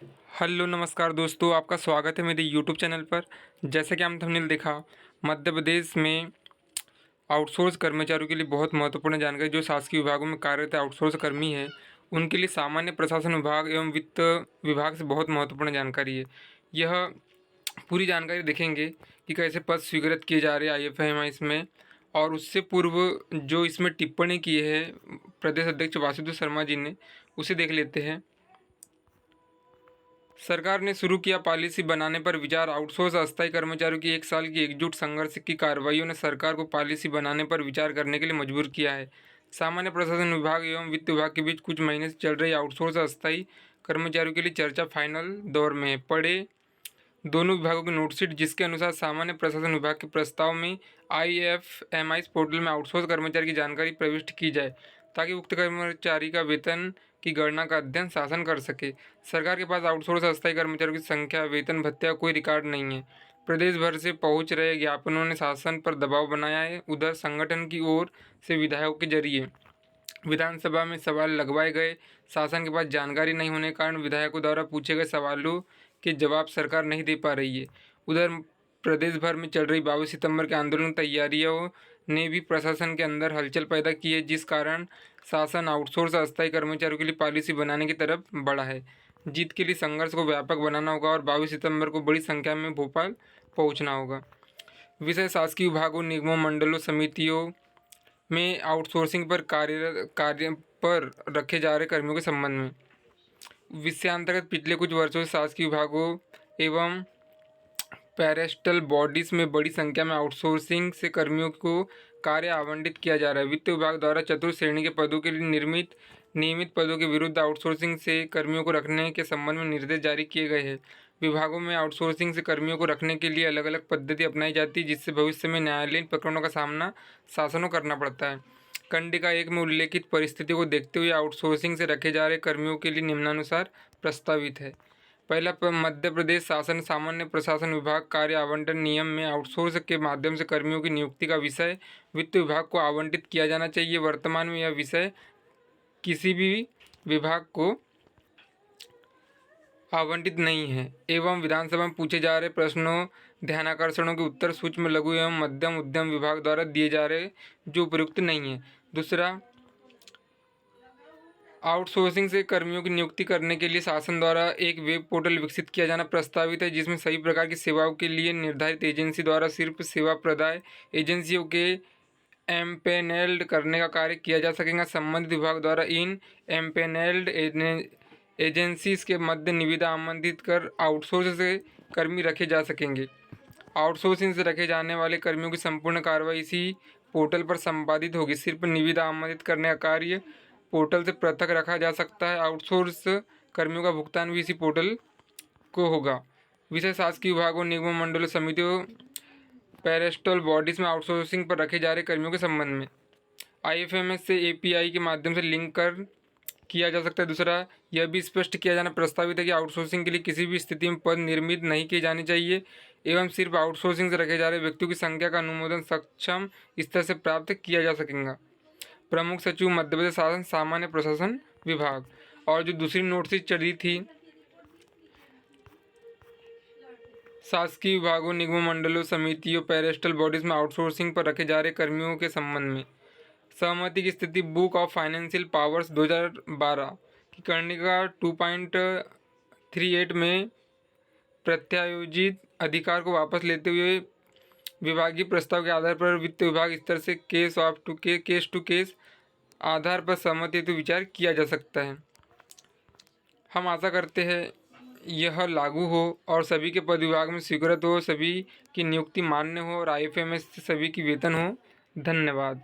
Hello नमस्कार दोस्तों, आपका स्वागत है मेरे यूट्यूब चैनल पर। जैसे कि हमने थंबनेल देखा, मध्य प्रदेश में आउटसोर्स कर्मचारियों के लिए बहुत महत्वपूर्ण जानकारी। जो शासकीय विभागों में कार्यरत आउटसोर्स कर्मी है, उनके लिए सामान्य प्रशासन विभाग एवं वित्त विभाग से बहुत महत्वपूर्ण जानकारी है। यह पूरी जानकारी देखेंगे कि कैसे पद स्वीकृत किए जा रहे हैं IFMIS में। और उससे पूर्व जो इसमें टिप्पणी की है प्रदेश अध्यक्ष वासुदेव शर्मा जी ने, उसे देख लेते हैं। सरकार ने शुरू किया पॉलिसी बनाने पर विचार। आउटसोर्स अस्थायी कर्मचारियों की 1 साल की एकजुट संघर्ष की कार्रवाइयों ने सरकार को पॉलिसी बनाने पर विचार करने के लिए मजबूर किया है। सामान्य प्रशासन विभाग एवं वित्त विभाग के बीच कुछ महीने से चल रही आउटसोर्स अस्थायी कर्मचारियों के लिए चर्चा फाइनल दौर में है। पढ़े दोनों विभागों की नोटशीट, जिसके अनुसार सामान्य प्रशासन विभाग के प्रस्ताव में IFMIS पोर्टल में आउटसोर्स कर्मचारी की जानकारी प्रविष्ट की जाए, ताकि उक्त कर्मचारी का वेतन की गणना का अध्ययन शासन कर सके। सरकार के पास आउटसोर्स अस्थायी कर्मचारियों की संख्या, वेतन भत्ते का कोई रिकॉर्ड नहीं है। प्रदेश भर से पहुंच रहे ज्ञापनों ने शासन पर दबाव बनाया है। उधर संगठन की ओर से विधायकों के जरिए विधानसभा में सवाल लगवाए गए। शासन के पास जानकारी नहीं होने के कारण विधायकों द्वारा पूछे गए सवालों के जवाब सरकार नहीं दे पा रही है। उधर प्रदेश भर में चल रही 22 सितंबर के आंदोलन तैयारियों ने भी प्रशासन के अंदर हलचल पैदा की है, जिस कारण शासन आउटसोर्स अस्थायी कर्मचारियों के लिए पॉलिसी बनाने की तरफ बढ़ा है। जीत के लिए संघर्ष को व्यापक बनाना होगा और 22 सितंबर को बड़ी संख्या में भोपाल पहुंचना होगा। विषय शासकीय विभागों, निगमों, मंडलों, समितियों में आउटसोर्सिंग पर कार्य पर रखे जा रहे कर्मियों के संबंध में। विषयांतर्गत पिछले कुछ वर्षों से शासकीय विभागों एवं पैरेस्टल बॉडीज में बड़ी संख्या में आउटसोर्सिंग से कर्मियों को कार्य आवंटित किया जा रहा है। वित्त विभाग द्वारा चतुर्थ श्रेणी के पदों के लिए नियमित पदों के विरुद्ध आउटसोर्सिंग से कर्मियों को रखने के संबंध में निर्देश जारी किए गए हैं। विभागों में आउटसोर्सिंग से कर्मियों को रखने के लिए अलग अलग पद्धति अपनाई जाती है, जिससे भविष्य में न्यायालयीन प्रकरणों का सामना शासनों करना पड़ता है। कंडिका 1 में उल्लेखित परिस्थिति को देखते हुए आउटसोर्सिंग से रखे जा रहे कर्मियों के लिए निम्नानुसार प्रस्तावित है। पहला, मध्य प्रदेश शासन सामान्य प्रशासन विभाग कार्य आवंटन नियम में आउटसोर्स के माध्यम से कर्मियों की नियुक्ति का विषय वित्त विभाग को आवंटित किया जाना चाहिए। वर्तमान में यह विषय किसी भी विभाग को आवंटित नहीं है एवं विधानसभा में पूछे जा रहे प्रश्नों, ध्यानाकर्षणों के उत्तर सूक्ष्म, लघु एवं मध्यम उद्यम विभाग द्वारा दिए जा रहे, जो उपयुक्त नहीं है। दूसरा, आउटसोर्सिंग से कर्मियों की नियुक्ति करने के लिए शासन द्वारा एक वेब पोर्टल विकसित किया जाना प्रस्तावित है, जिसमें सभी प्रकार की सेवाओं के लिए निर्धारित एजेंसी द्वारा सिर्फ सेवा प्रदाय एजेंसियों के एम्पेनेल्ड करने का कार्य किया जा सकेगा। संबंधित विभाग द्वारा इन एम्पेनेल्ड एजेंसीज के मध्य निविदा आमंत्रित कर आउटसोर्स से कर्मी रखे जा सकेंगे। आउटसोर्सिंग से रखे जाने वाले कर्मियों की संपूर्ण कार्रवाई इसी पोर्टल पर संपादित होगी। सिर्फ निविदा आमंत्रित करने का कार्य पोर्टल से पृथक रखा जा सकता है। आउटसोर्स कर्मियों का भुगतान भी इसी पोर्टल को होगा। विषय शासकीय विभागों, निगमों, मंडलों, समितियों, पैरेस्टल बॉडीज में आउटसोर्सिंग पर रखे जा रहे कर्मियों के संबंध में IFMS से API के माध्यम से लिंक कर किया जा सकता है। दूसरा, यह भी स्पष्ट किया जाना प्रस्तावित है कि आउटसोर्सिंग के लिए किसी भी स्थिति में पद निर्मित नहीं किए जाने चाहिए एवं सिर्फ आउटसोर्सिंग से रखे जा रहे व्यक्तियों की संख्या का अनुमोदन सक्षम स्तर से प्राप्त किया जा सकेगा। प्रमुख सचिव, मध्य प्रदेश शासन सामान्य प्रशासन विभाग। और जो दूसरी नोटिस चली थी शासकीय विभागों, निगमों, मंडलों, समितियों, पैरेस्टल बॉडीज में आउटसोर्सिंग पर रखे जा रहे कर्मियों के संबंध में सहमति की स्थिति, बुक ऑफ फाइनेंशियल पावर्स 2012 की कर्णिका 2.38 में प्रत्यायोजित अधिकार को वापस लेते हुए विभागीय प्रस्ताव के आधार पर वित्त विभाग स्तर से केस टू केस आधार पर सहमति हेतु विचार किया जा सकता है। हम आशा करते हैं यह लागू हो और सभी के पद विभाग में स्वीकृत हो, सभी की नियुक्ति मान्य हो और IFMS से सभी की वेतन हो। धन्यवाद।